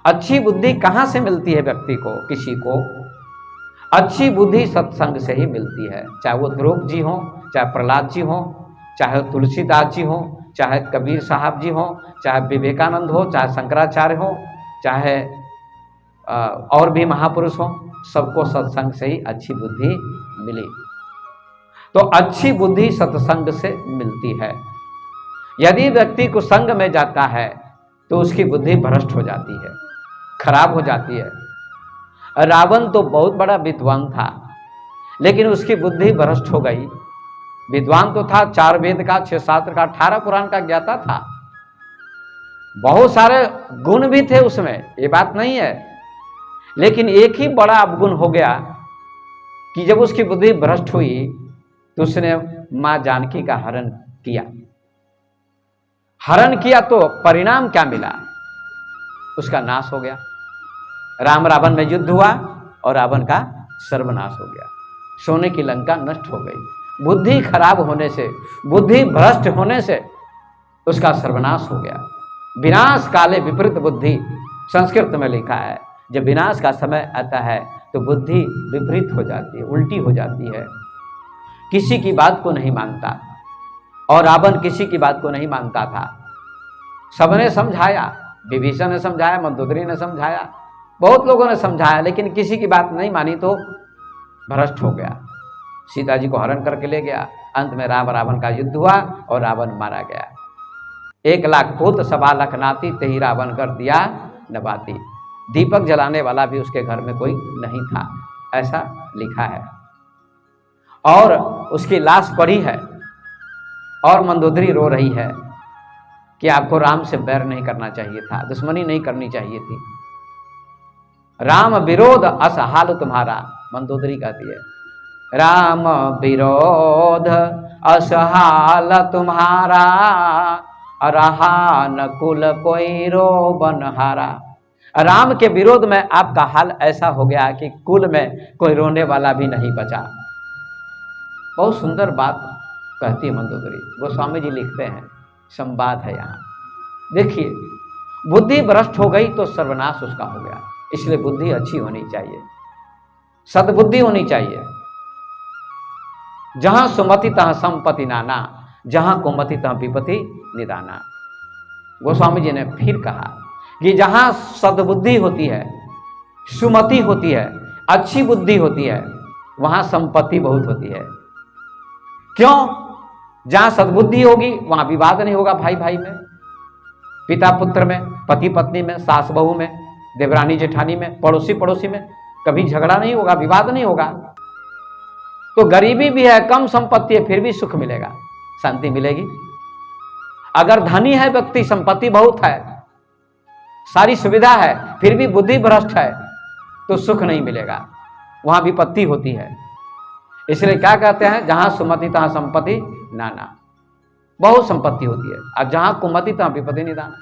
अच्छी बुद्धि कहाँ से मिलती है व्यक्ति को, किसी को? अच्छी बुद्धि सत्संग से ही मिलती है। चाहे वो ध्रुव जी हो, चाहे प्रहलाद जी हो, चाहे तुलसीदास जी हो, चाहे कबीर साहब जी हो, चाहे विवेकानंद हो, चाहे शंकराचार्य हो, चाहे और भी महापुरुष हो, सबको सत्संग से ही अच्छी बुद्धि मिली। तो अच्छी बुद्धि सत्संग से मिलती है। यदि व्यक्ति कुसंग में जाता है तो उसकी बुद्धि भ्रष्ट हो जाती है, खराब हो जाती है। रावण तो बहुत बड़ा विद्वान था, लेकिन उसकी बुद्धि भ्रष्ट हो गई। विद्वान तो था, 4 वेद का, 6 शास्त्र का, 18 पुराण का ज्ञाता था, बहुत सारे गुण भी थे उसमें, ये बात नहीं है। लेकिन एक ही बड़ा अवगुण हो गया कि जब उसकी बुद्धि भ्रष्ट हुई तो उसने मां जानकी का हरण किया। हरण किया तो परिणाम क्या मिला? उसका नाश हो गया। राम रावण में युद्ध हुआ और रावण का सर्वनाश हो गया। सोने की लंका नष्ट हो गई। बुद्धि खराब होने से, बुद्धि भ्रष्ट होने से उसका सर्वनाश हो गया। विनाश काले विपरीत बुद्धि, संस्कृत में लिखा है। जब विनाश का समय आता है तो बुद्धि विपरीत हो जाती है, उल्टी हो जाती है, किसी की बात को नहीं मानता। और रावण किसी की बात को नहीं मानता था। सबने समझाया, विभीषण ने समझाया, मंदोदरी ने समझाया, बहुत लोगों ने समझाया, लेकिन किसी की बात नहीं मानी तो भ्रष्ट हो गया। सीता जी को हरण करके ले गया। अंत में राम रावण का युद्ध हुआ और रावण मारा गया। 1 लाख पूत 1.25 लाख नाती, तेही रावण कर दिया नबाती। दीपक जलाने वाला भी उसके घर में कोई नहीं था, ऐसा लिखा है। और उसकी लाश पड़ी है और मंदोदरी रो रही है कि आपको राम से बैर नहीं करना चाहिए था, दुश्मनी नहीं करनी चाहिए थी। राम विरोध असहाल तुम्हारा, मंदोदरी कहती है, राम विरोध असहाल तुम्हारा, रहा न कुल कोई रो बनहारा। राम के विरोध में आपका हाल ऐसा हो गया कि कुल में कोई रोने वाला भी नहीं बचा। बहुत सुंदर बात कहती है मंदोदरी। गोस्वामी जी लिखते हैं, संवाद है यहाँ। देखिए, बुद्धि भ्रष्ट हो गई तो सर्वनाश उसका हो गया। इसलिए बुद्धि अच्छी होनी चाहिए, सद्बुद्धि होनी चाहिए। जहां सुमति तहां संपत्ति नाना, जहां कुमति तहां विपत्ति निदाना। गोस्वामी जी ने फिर कहा कि जहां सद्बुद्धि होती है, सुमति होती है, अच्छी बुद्धि होती है, वहां संपत्ति बहुत होती है। क्यों? जहां सद्बुद्धि होगी वहां विवाद नहीं होगा, भाई भाई में, पिता पुत्र में, पति पत्नी में, सास बहू में, देवरानी जेठानी में, पड़ोसी पड़ोसी में कभी झगड़ा नहीं होगा, विवाद नहीं होगा। तो गरीबी भी है, कम संपत्ति है, फिर भी सुख मिलेगा, शांति मिलेगी। अगर धनी है व्यक्ति, संपत्ति बहुत है, सारी सुविधा है, फिर भी बुद्धि भ्रष्ट है तो सुख नहीं मिलेगा, वहां विपत्ति होती है। इसलिए क्या कहते हैं, जहां सुमति तहां संपत्ति नाना, बहुत संपत्ति होती है। और जहां कुमति तहां विपत्ति निदान,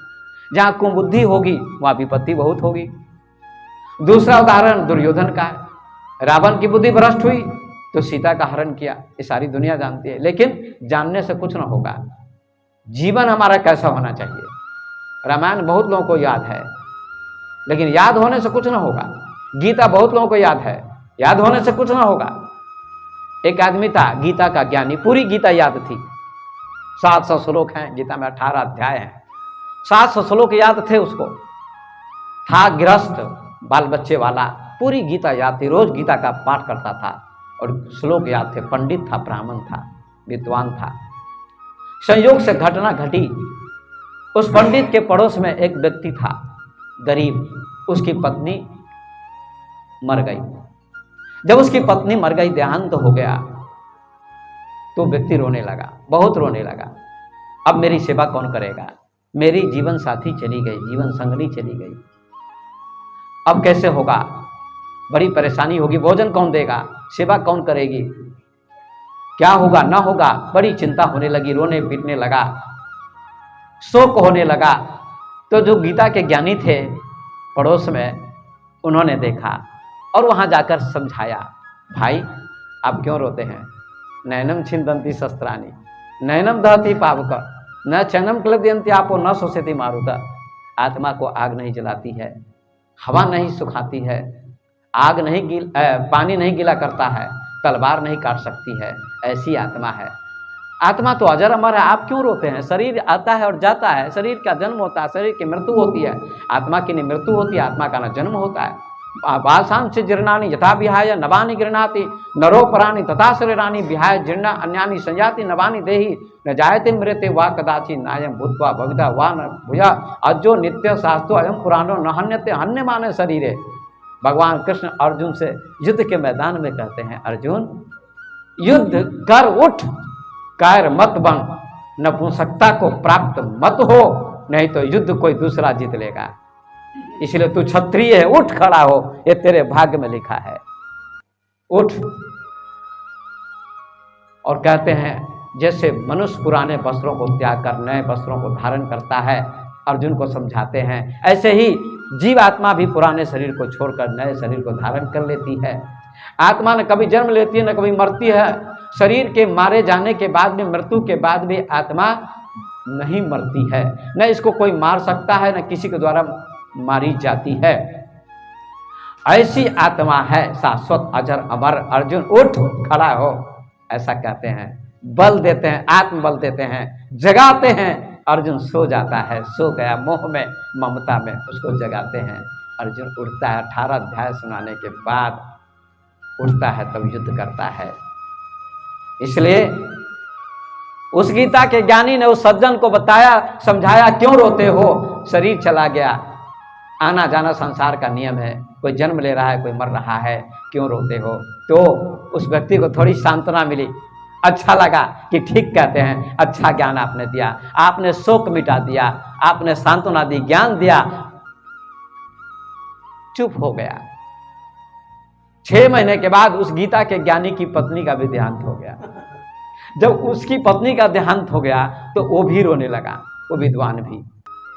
जहां कुबुद्धि होगी वहां विपत्ति बहुत होगी। दूसरा उदाहरण दुर्योधन का है। रावण की बुद्धि भ्रष्ट हुई तो सीता का हरण किया, ये सारी दुनिया जानती है। लेकिन जानने से कुछ ना होगा, जीवन हमारा कैसा होना चाहिए। रामायण बहुत लोगों को याद है, लेकिन याद होने से कुछ ना होगा। गीता बहुत लोगों को याद है, याद होने से कुछ ना होगा। एक आदमी था गीता का ज्ञानी, पूरी गीता याद थी, 700 श्लोक हैं गीता में, 18 अध्याय हैं, 700 श्लोक याद थे उसको। था गृहस्थ, बाल बच्चे वाला, पूरी गीता याद थी, रोज गीता का पाठ करता था और श्लोक याद थे। पंडित था, ब्राह्मण था, विद्वान था। संयोग से घटना घटी, उस पंडित के पड़ोस में एक व्यक्ति था गरीब, उसकी पत्नी मर गई। जब उसकी पत्नी मर गई, देहांत हो गया, तो व्यक्ति रोने लगा, बहुत रोने लगा। अब मेरी सेवा कौन करेगा, मेरी जीवन साथी चली गई, जीवन संगनी चली गई, अब कैसे होगा, बड़ी परेशानी होगी, भोजन कौन देगा, सेवा कौन करेगी, क्या होगा ना होगा, बड़ी चिंता होने लगी, रोने पीटने लगा, शोक होने लगा। तो जो गीता के ज्ञानी थे पड़ोस में, उन्होंने देखा और वहां जाकर समझाया, भाई आप क्यों रोते हैं, नैनम छिन्दन्ति शस्त्राणि नैनम दहति पावक न चैनम क्लदयन्ति आपो न शोषयति मारुता। आत्मा को आग नहीं जलाती है, हवा नहीं सुखाती है, आग नहीं पानी नहीं गीला करता है, तलवार नहीं काट सकती है, ऐसी आत्मा है। आत्मा तो अजर अमर है। आप क्यों रोते हैं? शरीर आता है और जाता है, शरीर का जन्म होता है, शरीर की मृत्यु होती है, आत्मा की न मृत्यु होती है, आत्मा का न जन्म होता है। बासांश जीर्णानि यथा विहाय नवानि गृह्णाति नरोपराणि तथा शरीराणि विहाय जीर्णा अन्यानि संयाति नवानि देहि न जायते मृते वा कदाचि नायम भूत्वा भविता वा न भूया अजो नित्य शास्त्रो अयम पुराणो न हन्यते हन्य माने शरीरे। भगवान कृष्ण अर्जुन से युद्ध के मैदान में कहते हैं, अर्जुन युद्ध कर उठ, कायर मत बन, नपुंसकता को प्राप्त मत हो, नहीं तो युद्ध कोई दूसरा जीत लेगा। इसलिए तू क्षत्रिय है, उठ खड़ा हो, ये तेरे भाग्य में लिखा है, उठ। और कहते हैं जैसे मनुष्य पुराने वस्त्रों को त्याग कर नए वस्त्रों को धारण करता है, अर्जुन को समझाते हैं, ऐसे ही जीव आत्मा भी पुराने शरीर को छोड़कर नए शरीर को धारण कर लेती है। आत्मा न कभी जन्म लेती है न कभी मरती है। शरीर के मारे जाने के बाद में, मृत्यु के बाद भी आत्मा नहीं मरती है, न इसको कोई मार सकता है, न किसी के द्वारा मारी जाती है। ऐसी आत्मा है शाश्वत अजर अमर। अर्जुन उठ खड़ा हो, ऐसा कहते हैं, बल देते हैं, आत्मबल देते हैं, जगाते हैं। अर्जुन सो जाता है, सो गया मोह में ममता में, उसको जगाते हैं। अर्जुन उठता है, 18 अध्याय सुनाने के बाद उठता है, तब युद्ध करता है। इसलिए उस गीता के ज्ञानी ने उस सज्जन को बताया, समझाया, क्यों रोते हो? शरीर चला गया, आना जाना संसार का नियम है, कोई जन्म ले रहा है, कोई मर रहा है, क्यों रोते हो? तो उस व्यक्ति को थोड़ी सांत्वना मिली, अच्छा लगा कि ठीक कहते हैं, अच्छा ज्ञान आपने दिया, आपने शोक मिटा दिया, आपने सांत्वना दी, ज्ञान दिया। चुप हो गया। 6 महीने के बाद उस गीता के ज्ञानी की पत्नी का भी देहांत हो गया। जब उसकी पत्नी का देहांत हो गया तो वो भी रोने लगा, वो विद्वान भी।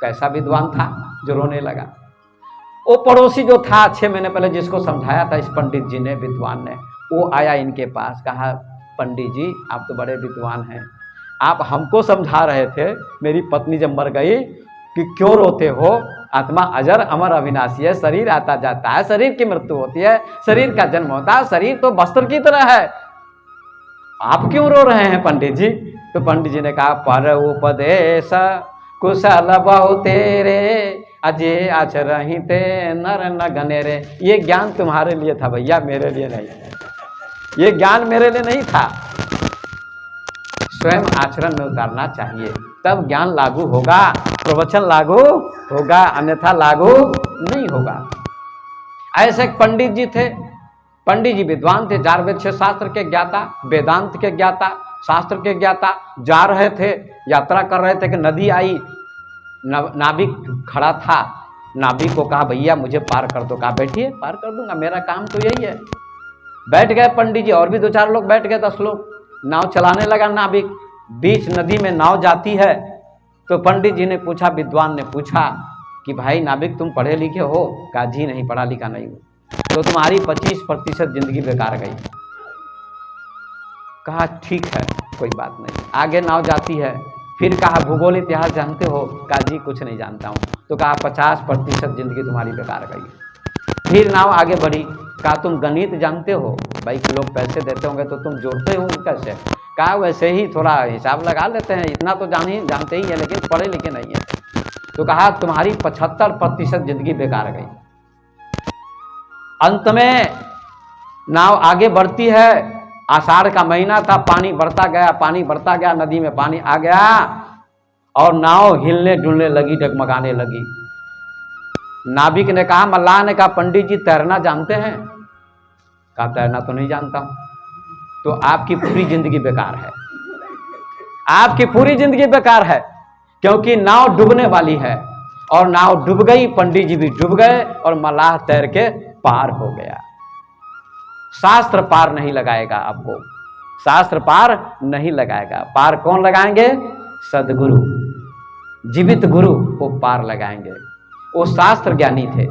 कैसा विद्वान था जो रोने लगा? वो पड़ोसी जो था 6 महीने पहले जिसको समझाया था इस पंडित जी ने, विद्वान ने, वो आया इनके पास, कहा पंडित जी आप तो बड़े विद्वान हैं, आप हमको समझा रहे थे मेरी पत्नी जब मर गई कि क्यों रोते हो, आत्मा अजर अमर अविनाशी है, शरीर आता जाता है, शरीर की मृत्यु होती है, शरीर का जन्म होता है, शरीर तो वस्त्र की तरह है, आप क्यों रो रहे हैं पंडित जी? तो पंडित जी ने कहा पर उपदेश कुशल बहु तेरे अजय आचरहि ते नर न गनेरे। ये ज्ञान तुम्हारे लिए था भैया, मेरे लिए नहीं। ये ज्ञान मेरे लिए नहीं था, स्वयं आचरण में उतारना चाहिए, तब ज्ञान लागू होगा, प्रवचन लागू होगा, अन्यथा लागू नहीं होगा। ऐसे एक पंडित जी थे, पंडित जी विद्वान थे, जारवेद शास्त्र के ज्ञाता, वेदांत के ज्ञाता, शास्त्र के ज्ञाता। जा रहे थे, यात्रा कर रहे थे कि नदी आई, नाविक खड़ा था, नाविक को कहा भैया मुझे पार कर दो। कहा बैठिए, पार कर दूंगा, मेरा काम तो यही है। बैठ गए पंडित जी, और भी 2-4 लोग बैठ गए, 10 लोग। नाव चलाने लगा नाविक, बीच नदी में नाव जाती है। तो पंडित जी ने पूछा, विद्वान ने पूछा कि भाई नाविक तुम पढ़े लिखे हो? कहा जी नहीं, पढ़ा लिखा नहीं हूँ। तो तुम्हारी 25% जिंदगी बेकार गई। कहा ठीक है, कोई बात नहीं। आगे नाव जाती है, फिर कहा भूगोल इतिहास जानते हो? कहा जी कुछ नहीं जानता हूँ। तो कहा 50% जिंदगी तुम्हारी बेकार गई। फिर नाव आगे बढ़ी, कहा तुम गणित जानते हो? भाई लोग पैसे देते होंगे तो तुम जोड़ते हो कैसे? कहा वैसे ही थोड़ा हिसाब लगा लेते हैं, इतना तो जानते ही है, लेकिन पढ़े लिखे नहीं है। तो कहा तुम्हारी 75% जिंदगी बेकार गई। अंत में नाव आगे बढ़ती है, आषाढ़ का महीना था, पानी बढ़ता गया, पानी बढ़ता गया, नदी में पानी आ गया और नाव हिलने डुलने लगी, डगमगाने लगी। नाविक ने कहा, मल्लाह ने कहा पंडित जी तैरना जानते हैं? कहा तैरना तो नहीं जानता हूं। तो आपकी पूरी जिंदगी बेकार है, आपकी पूरी जिंदगी बेकार है, क्योंकि नाव डूबने वाली है। और नाव डूब गई, पंडित जी भी डूब गए और मल्लाह तैर के पार हो गया। शास्त्र पार नहीं लगाएगा आपको, शास्त्र पार नहीं लगाएगा। पार कौन लगाएंगे? सदगुरु, जीवित गुरु वो पार लगाएंगे। वो शास्त्र ज्ञानी थे।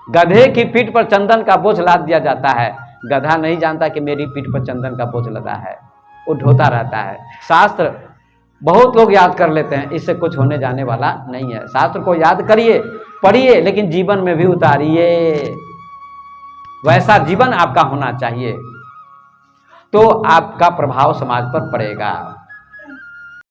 गधे की पीठ पर चंदन का बोझ लाद दिया जाता है, गधा नहीं जानता कि मेरी पीठ पर चंदन का बोझ लदा है, वो ढोता रहता है। शास्त्र बहुत लोग याद कर लेते हैं, इससे कुछ होने जाने वाला नहीं है। शास्त्र को याद करिए, पढ़िए लेकिन जीवन में भी उतारिए। वैसा जीवन आपका होना चाहिए, तो आपका प्रभाव समाज पर पड़ेगा।